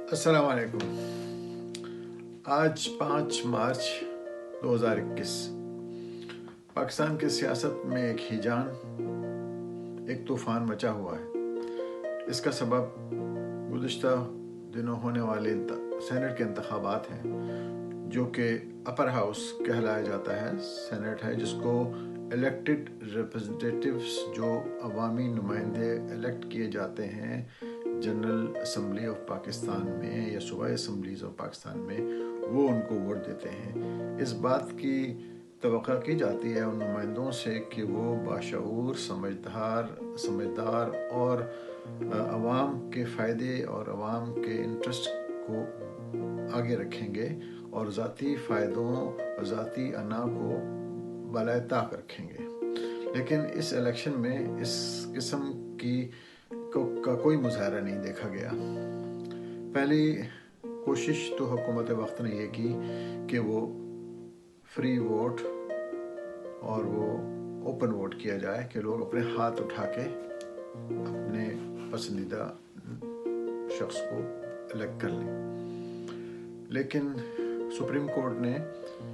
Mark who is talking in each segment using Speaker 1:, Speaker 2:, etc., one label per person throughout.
Speaker 1: अस्सलाम वालेकुम। आज 5 मार्च 2021 पाकिस्तान की सियासत में एक हिजान, एक तूफ़ान मचा हुआ है। इसका सबब गुज़िश्ता दिनों होने वाले सेनेट के इंतखाबात हैं, जो कि अपर हाउस कहलाया जाता है। सेनेट है जिसको इलेक्टेड रिप्रेजेंटेटिव्स, जो अवामी नुमाइंदे इलेक्ट किए जाते हैं जनरल असम्बली ऑफ पाकिस्तान में या सूबाई असम्बलीज़ ऑफ पाकिस्तान में, वो उनको वोट देते हैं। इस बात की तवक्को की जाती है उन नुमाइंदों से कि वो बाशऊर, समझदार और अवाम के फ़ायदे और अवाम के इंटरेस्ट को आगे रखेंगे और ज़ाती फ़ायदों और ज़ाती अना को बालाए ताक रखेंगे। लेकिन इस इलेक्शन में इस किस्म का कोई मुजाहरा नहीं देखा गया। पहली कोशिश तो हुकूमत वक्त ने ये की कि वो फ्री वोट और वो ओपन वोट किया जाए कि लोग अपने हाथ उठा के अपने पसंदीदा शख्स को इलेक्ट कर लें। लेकिन सुप्रीम कोर्ट ने,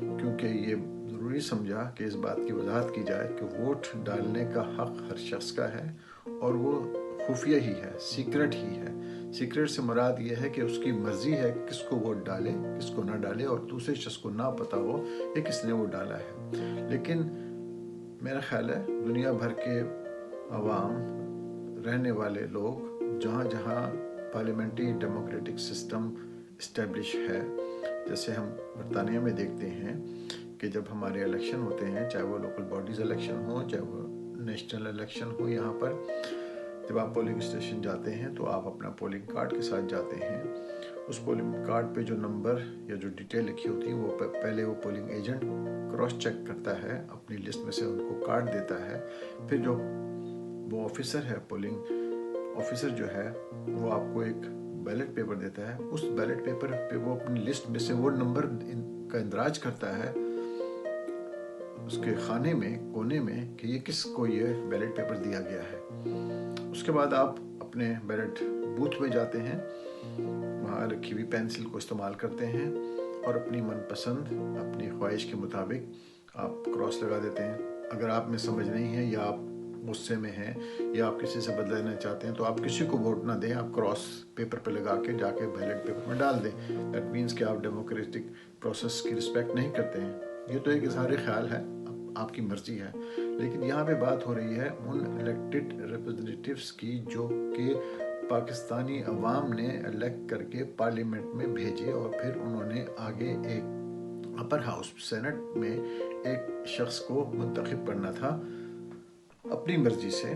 Speaker 1: क्योंकि ये ज़रूरी समझा कि इस बात की वजाहत की जाए कि वोट डालने का हक़ हर शख्स का है और वो खुफिया ही है, सीक्रेट ही है। सीक्रेट से मुराद ये है कि उसकी मर्ज़ी है किसको वोट डाले, किसको ना डाले, और दूसरे शख्स को ना पता हो कि किसने वो डाला है। लेकिन मेरा ख्याल है दुनिया भर के अवाम, रहने वाले लोग, जहाँ जहाँ पार्लियामेंट्री डेमोक्रेटिक सिस्टम इस्टेब्लिश है, जैसे हम बरतानिया में देखते हैं कि जब हमारे इलेक्शन होते हैं, चाहे वो लोकल बॉडीज़ इलेक्शन हो, चाहे वो नेशनल इलेक्शन हो, यहाँ पर जब आप पोलिंग स्टेशन जाते हैं तो आप अपना पोलिंग कार्ड के साथ जाते हैं। उस पोलिंग कार्ड पे जो नंबर या जो डिटेल लिखी होती है वो पहले वो पोलिंग एजेंट क्रॉस चेक करता है, अपनी लिस्ट में से उनको कार्ड देता है। फिर जो वो ऑफिसर है, पोलिंग ऑफिसर जो है, वो आपको एक बैलेट पेपर देता है। उस बैलेट पेपर पे वो अपनी लिस्ट में से वो नंबर का इंदराज करता है उसके खाने में, कोने में, कि ये किसको ये बैलेट पेपर दिया गया है। उसके बाद आप अपने बैलेट बूथ में जाते हैं, वहाँ रखी हुई पेंसिल को इस्तेमाल करते हैं और अपनी मनपसंद, अपनी ख्वाहिश के मुताबिक आप क्रॉस लगा देते हैं। अगर आप में समझ नहीं है या आप गुस्से में हैं या आप किसी से बदलना चाहते हैं तो आप किसी को वोट ना दें, आप क्रॉस पेपर पे लगा के जाके बैलेट पेपर में डाल दें। दैट मीन्स कि आप डेमोक्रेटिक प्रोसेस की रिस्पेक्ट नहीं करते हैं। ये तो एक इज़हार ख्याल है, आपकी मर्जी है। लेकिन यहाँ पे बात हो रही है उन इलेक्टेड रिप्रेजेंटेटिव्स की जो कि पाकिस्तानी अवाम ने इलेक्ट करके पार्लियामेंट में भेजे और फिर उन्होंने आगे एक अपर हाउस, सेनेट में एक शख्स को मुंतखब करना था अपनी मर्जी से।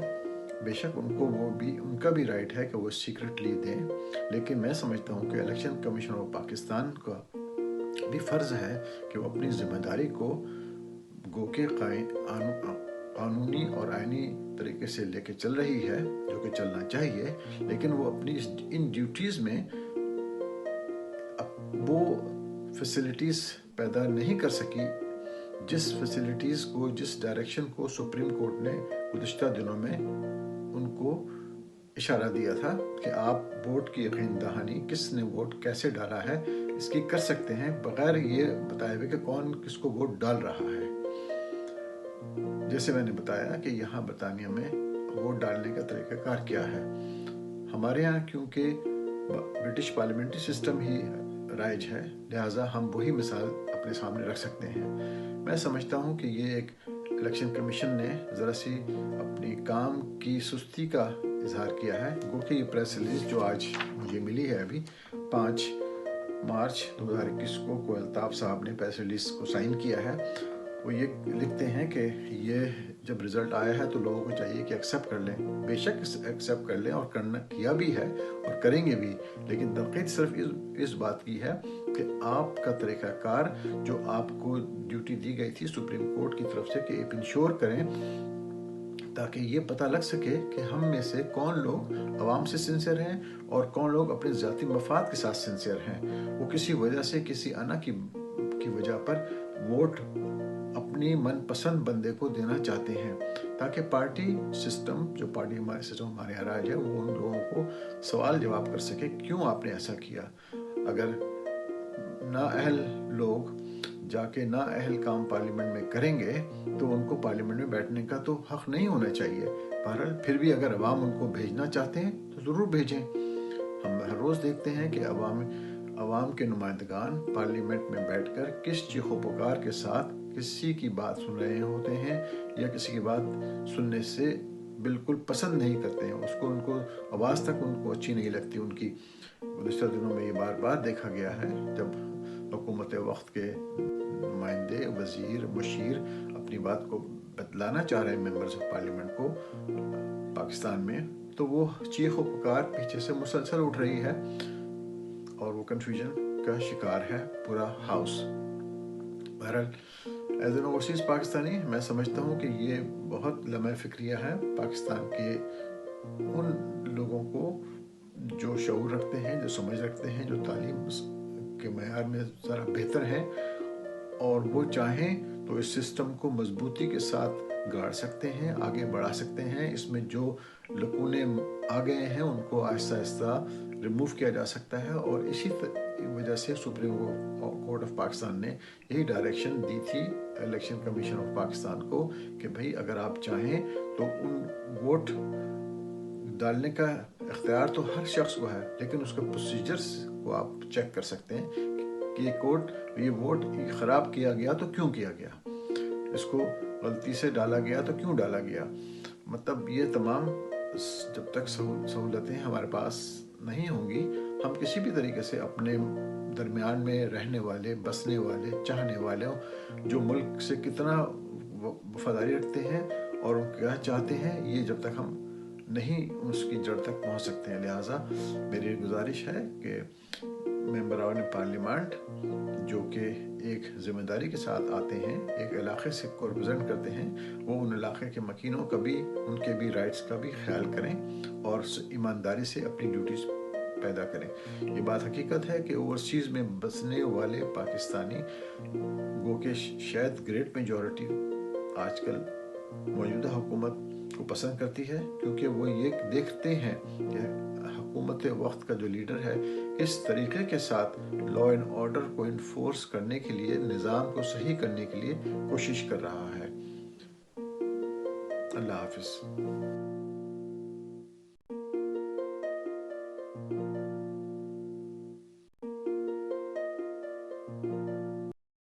Speaker 1: बेशक उनका भी राइट है कि वो सीक्रेटली दें, लेकिन मैं समझता हूँ कि इलेक्शन कमीशन ऑफ पाकिस्तान का भी फ़र्ज़ है कि वो अपनी ज़िम्मेदारी को गो के कानूनी और आइनी तरीके से लेके चल रही है, जो कि चलना चाहिए। लेकिन वो अपनी इन ड्यूटीज़ में वो फैसिलिटीज़ पैदा नहीं कर सकी जिस फैसिलिटीज़ को, जिस डायरेक्शन को सुप्रीम कोर्ट ने गुज़िश्ता दिनों में उनको इशारा दिया था कि आप वोट की यकीन दहानी, किसने वोट कैसे डाला है, इसकी कर सकते हैं बगैर ये बताए हुए कि कौन किसको वोट डाल रहा है। जैसे मैंने बताया कि यहाँ बरतानिया में वोट डालने का तरीक़ाकार क्या है। हमारे यहाँ क्योंकि ब्रिटिश पार्लियामेंट्री सिस्टम ही राइज है, लिहाजा हम वही मिसाल अपने सामने रख सकते हैं। मैं समझता हूँ कि ये एक इलेक्शन कमीशन ने ज़रा सी अपनी काम की सुस्ती का इजहार किया है। गो कि ये प्रेस रिलीज जो आज मुझे मिली है अभी 5 मार्च 2021 को अल्ताफ़ साहब ने प्रेस रिलीज को साइन किया है। वो ये लिखते हैं कि ये जब रिज़ल्ट आया है तो लोगों को चाहिए कि एक्सेप्ट कर लें। बेशक एक्सेप्ट कर लें और किया भी है और करेंगे भी, लेकिन तनकीद सिर्फ इस बात की है कि आपका तरीक़ाकार जो आपको ड्यूटी दी गई थी सुप्रीम कोर्ट की तरफ से कि आप इंश्योर करें ताकि ये पता लग सके कि हम में से कौन लोग अवाम से सिंसियर हैं और कौन लोग अपने ज़ाती मफाद के साथ सिंसियर हैं। वो किसी वजह से, किसी अना की वजह पर वोट अपनी मनपसंद बंदे को देना चाहते हैं, ताकि पार्टी सिस्टम जो पार्टी हमारे सिस्टम हमारे यहाँ राज है वो उन लोगों को सवाल जवाब कर सके क्यों आपने ऐसा किया। अगर नाअहल लोग जाके नाअहल काम पार्लियामेंट में करेंगे तो उनको पार्लियामेंट में बैठने का तो हक नहीं होना चाहिए। बहरहाल फिर भी अगर अवाम उनको भेजना चाहते हैं तो ज़रूर भेजें। हम हर रोज़ देखते हैं कि अवाम के नुमाइंदगान पार्लियामेंट में बैठकर किस चीखो पुकार के साथ किसी की बात सुन रहे होते हैं या किसी की बात सुनने से बिल्कुल पसंद नहीं करते हैं, उनको आवाज़ तक उनको अच्छी नहीं लगती उनकी। गुज़श्ता दिनों में ये बार बार देखा गया है जब हुकूमत वक्त के नुमाइंदे वज़ीर मुशीर अपनी बात को बतलाना चाह रहे हैं मेंबर्स ऑफ पार्लियामेंट को पाकिस्तान में, तो वो चीखो पुकार पीछे से मुसलसल उठ रही है और वो कन्फ्यूजन का शिकार है पूरा हाउस। बहरहाल एज एन ओवरसीज़ पाकिस्तानी मैं समझता हूँ कि ये बहुत लम्हा फ़िक्रिया है पाकिस्तान के उन लोगों को जो शऊर रखते हैं, जो समझ रखते हैं, जो तालीम के मयार में ज़रा बेहतर हैं और वो चाहें तो इस सिस्टम को मजबूती के साथ गाड़ सकते हैं, आगे बढ़ा सकते हैं। इसमें जो लकूने आ गए हैं उनको आहिस्ता आहिस्ता रिमूव किया जा सकता है और इसी वजह से सुप्रीम कोर्ट ऑफ पाकिस्तान ने यही डायरेक्शन दी थी इलेक्शन कमीशन ऑफ पाकिस्तान को कि भाई अगर आप चाहें तो उन वोट डालने का इख्तियार तो हर शख्स को है, लेकिन उसके प्रोसीजर्स को आप चेक कर सकते हैं कि ये वोट ख़राब किया गया तो क्यों किया गया, इसको गलती से डाला गया तो क्यों डाला गया। मतलब ये तमाम जब तक सहूलतें हमारे पास नहीं होंगी हम किसी भी तरीके से अपने दरमियान में रहने वाले, बसने वाले, चाहने वाले जो मुल्क से कितना वफादारी रखते हैं और क्या चाहते हैं, ये जब तक हम नहीं उसकी जड़ तक पहुंच सकते हैं। लिहाजा मेरी गुजारिश है कि मेंबरान पार्लियामेंट जो कि एक ज़िम्मेदारी के साथ आते हैं, एक इलाके से को रिप्रेजेंट करते हैं, वो उन इलाके के मकीनों का भी, उनके भी राइट्स का भी ख्याल करें और ईमानदारी से अपनी ड्यूटीज़ पैदा करें। ये बात हकीकत है कि ओवरसीज़ में बसने वाले पाकिस्तानी गो के शायद ग्रेट मेजॉरिटी आजकल मौजूदा हुकूमत को पसंद करती है, क्योंकि वो ये देखते हैं कि हुकूमत वक्त का जो लीडर है किस तरीके के साथ लॉ एंड ऑर्डर को इन्फोर्स करने के लिए, निज़ाम को सही करने के लिए कोशिश कर रहा है। अल्लाह हाफिज़।